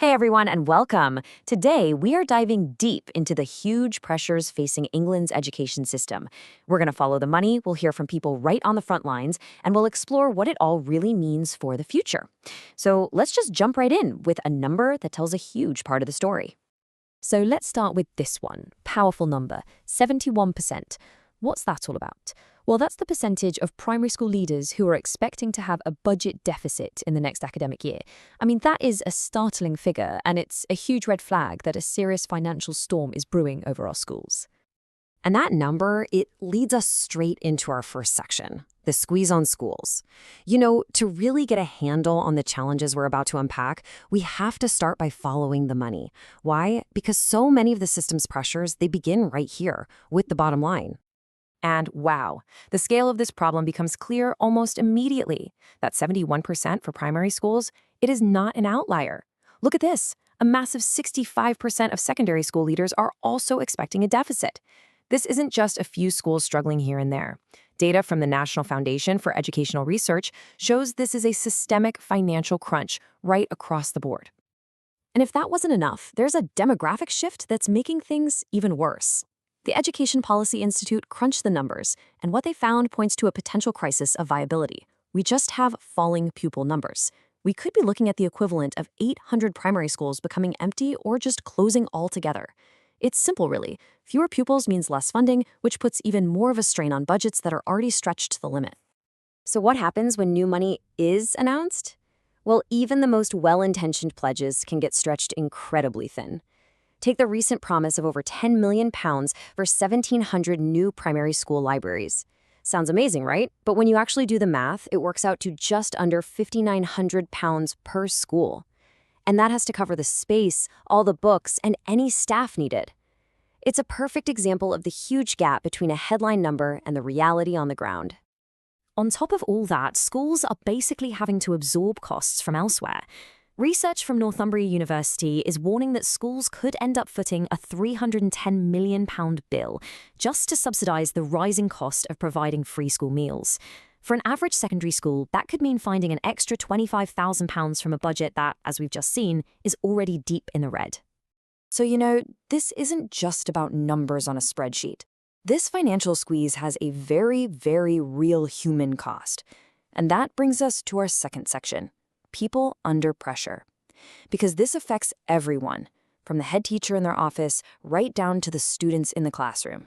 Hey everyone, and welcome. Today, we are diving deep into the huge pressures facing England's education system. We're going to follow the money, we'll hear from people right on the front lines, and we'll explore what it all really means for the future. So let's just jump right in with a number that tells a huge part of the story. So let's start with this one, powerful number, 71%. What's that all about? Well, that's the percentage of primary school leaders who are expecting to have a budget deficit in the next academic year. I mean, that is a startling figure, and it's a huge red flag that a serious financial storm is brewing over our schools. And that number, it leads us straight into our first section, the squeeze on schools. You know, to really get a handle on the challenges we're about to unpack, we have to start by following the money. Why? Because so many of the system's pressures, they begin right here, with the bottom line. And wow, the scale of this problem becomes clear almost immediately. That 71% for primary schools, it is not an outlier. Look at this. A massive 65% of secondary school leaders are also expecting a deficit. This isn't just a few schools struggling here and there. Data from the National Foundation for Educational Research shows this is a systemic financial crunch right across the board. And if that wasn't enough, there's a demographic shift that's making things even worse. The Education Policy Institute crunched the numbers, and what they found points to a potential crisis of viability. We just have falling pupil numbers. We could be looking at the equivalent of 800 primary schools becoming empty or just closing altogether. It's simple, really. Fewer pupils means less funding, which puts even more of a strain on budgets that are already stretched to the limit. So what happens when new money is announced? Well, even the most well-intentioned pledges can get stretched incredibly thin. Take the recent promise of over £10 million for 1,700 new primary school libraries. Sounds amazing, right? But when you actually do the math, it works out to just under £5,900 per school. And that has to cover the space, all the books, and any staff needed. It's a perfect example of the huge gap between a headline number and the reality on the ground. On top of all that, schools are basically having to absorb costs from elsewhere. Research from Northumbria University is warning that schools could end up footing a £310 million bill just to subsidise the rising cost of providing free school meals. For an average secondary school, that could mean finding an extra £25,000 from a budget that, as we've just seen, is already deep in the red. So, you know, this isn't just about numbers on a spreadsheet. This financial squeeze has a very, very real human cost. And that brings us to our second section. People under pressure. Because this affects everyone, from the head teacher in their office right down to the students in the classroom.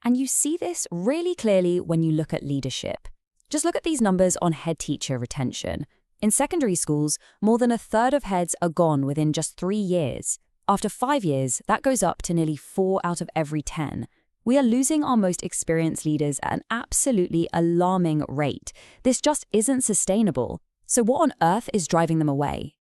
And you see this really clearly when you look at leadership. Just look at these numbers on head teacher retention. In secondary schools, more than a third of heads are gone within just 3 years. After 5 years, that goes up to nearly 4 out of every 10. We are losing our most experienced leaders at an absolutely alarming rate. This just isn't sustainable. So what on earth is driving them away?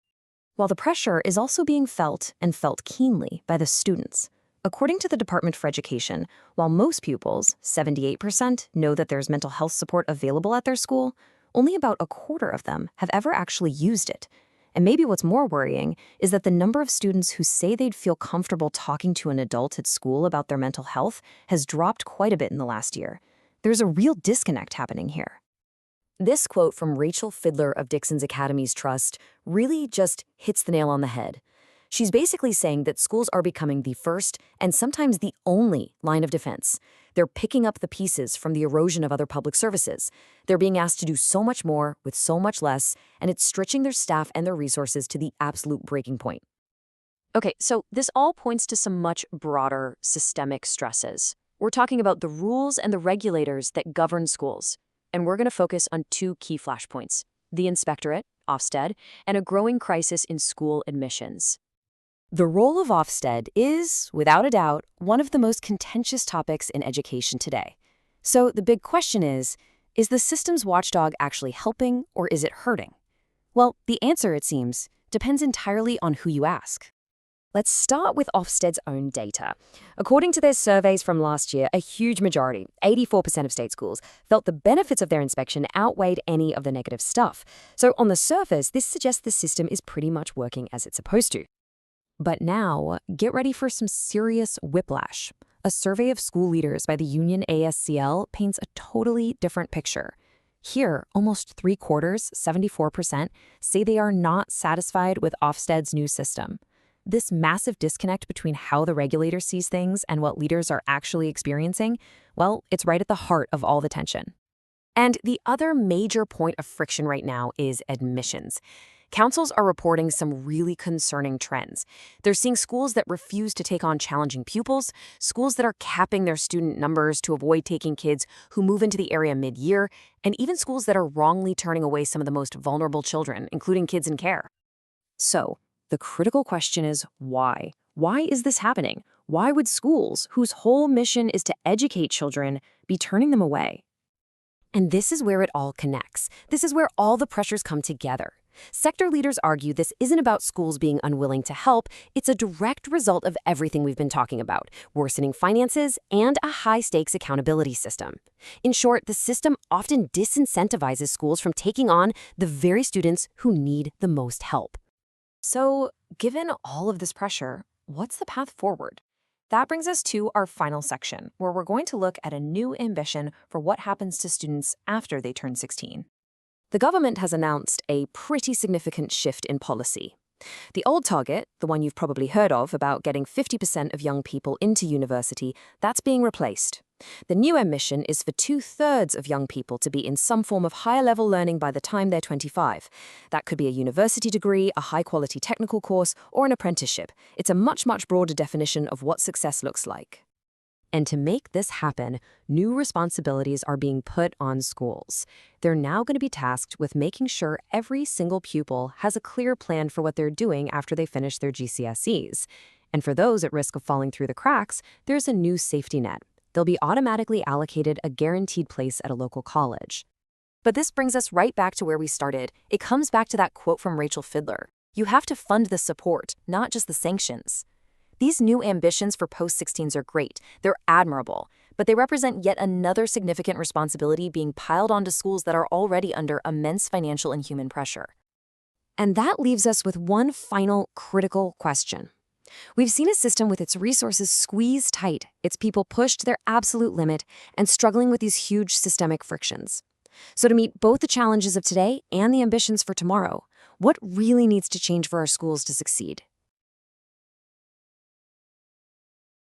Well, the pressure is also being felt, and felt keenly, by the students. According to the Department for Education, while most pupils, 78%, know that there's mental health support available at their school, only about a quarter of them have ever actually used it. And maybe what's more worrying is that the number of students who say they'd feel comfortable talking to an adult at school about their mental health has dropped quite a bit in the last year. There's a real disconnect happening here. This quote from Rachel Fidler of Dixon's Academies Trust really just hits the nail on the head. She's basically saying that schools are becoming the first and sometimes the only line of defense. They're picking up the pieces from the erosion of other public services. They're being asked to do so much more with so much less, and it's stretching their staff and their resources to the absolute breaking point. Okay, so this all points to some much broader systemic stresses. We're talking about the rules and the regulators that govern schools. And we're going to focus on 2 key flashpoints: the inspectorate, Ofsted, and a growing crisis in school admissions. The role of Ofsted is, without a doubt, one of the most contentious topics in education today. So the big question is the system's watchdog actually helping, or is it hurting? Well, the answer, it seems, depends entirely on who you ask. Let's start with Ofsted's own data. According to their surveys from last year, a huge majority, 84% of state schools, felt the benefits of their inspection outweighed any of the negative stuff. So on the surface, this suggests the system is pretty much working as it's supposed to. But now, get ready for some serious whiplash. A survey of school leaders by the union ASCL paints a totally different picture. Here, almost three-quarters, 74%, say they are not satisfied with Ofsted's new system. This massive disconnect between how the regulator sees things and what leaders are actually experiencing, well, it's right at the heart of all the tension. And the other major point of friction right now is admissions. Councils are reporting some really concerning trends. They're seeing schools that refuse to take on challenging pupils, schools that are capping their student numbers to avoid taking kids who move into the area mid-year, and even schools that are wrongly turning away some of the most vulnerable children, including kids in care. So, the critical question is why? Why is this happening? Why would schools, whose whole mission is to educate children, be turning them away? And this is where it all connects. This is where all the pressures come together. Sector leaders argue this isn't about schools being unwilling to help, it's a direct result of everything we've been talking about, worsening finances and a high-stakes accountability system. In short, the system often disincentivizes schools from taking on the very students who need the most help. So, given all of this pressure, what's the path forward? That brings us to our final section, where we're going to look at a new ambition for what happens to students after they turn 16. The government has announced a pretty significant shift in policy. The old target, the one you've probably heard of about getting 50% of young people into university, that's being replaced. The new ambition is for 2/3 of young people to be in some form of higher-level learning by the time they're 25. That could be a university degree, a high-quality technical course, or an apprenticeship. It's a much, much broader definition of what success looks like. And to make this happen, new responsibilities are being put on schools. They're now going to be tasked with making sure every single pupil has a clear plan for what they're doing after they finish their GCSEs. And for those at risk of falling through the cracks, there's a new safety net. They'll be automatically allocated a guaranteed place at a local college. But this brings us right back to where we started. It comes back to that quote from Rachel Fidler. You have to fund the support, not just the sanctions. These new ambitions for post-16s are great. They're admirable, but they represent yet another significant responsibility being piled onto schools that are already under immense financial and human pressure. And that leaves us with one final critical question. We've seen a system with its resources squeezed tight, its people pushed to their absolute limit, and struggling with these huge systemic frictions. So to meet both the challenges of today and the ambitions for tomorrow, what really needs to change for our schools to succeed?